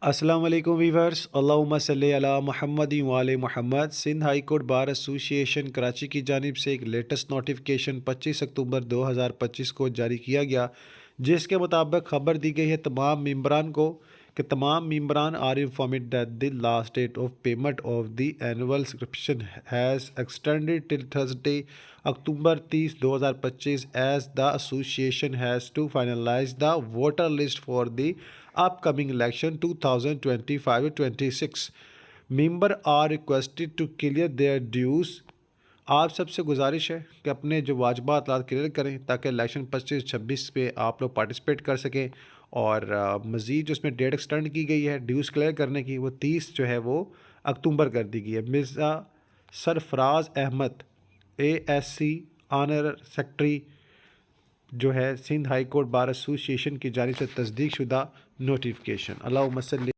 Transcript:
السلام علیکم ویورز، اللہم صلی علی محمد وعلی محمد۔ سندھ ہائی کورٹ بار ایسوسی ایشن کراچی کی جانب سے ایک لیٹسٹ نوٹیفیکیشن 25 اکتوبر 2025 کو جاری کیا گیا، جس کے مطابق خبر دی گئی ہے تمام ممبران کو کہ تمام ممبران are informed that the last date of payment of the annual subscription has extended till Thursday October 30 2025 as the association has to finalize the voter list for the upcoming election 2025-26۔ Member are requested to clear their dues. آپ سب سے گزارش ہے کہ اپنے جو واجبات clear کریں تاکہ الیکشن 25-26 پہ آپ لوگ پارٹیسپیٹ کر سکیں، اور مزید جو اس میں ڈیٹ ایکسٹینڈ کی گئی ہے ڈیوز کلیئر کرنے کی، وہ 30 جو ہے وہ اکتوبر کر دی گئی ہے۔ مرزا سرفراز احمد ASC آنر سیکرٹری جو ہے سندھ ہائی کورٹ بار ایسوسی ایشن کی جانب سے تصدیق شدہ نوٹیفیکیشن۔ اللہم صلی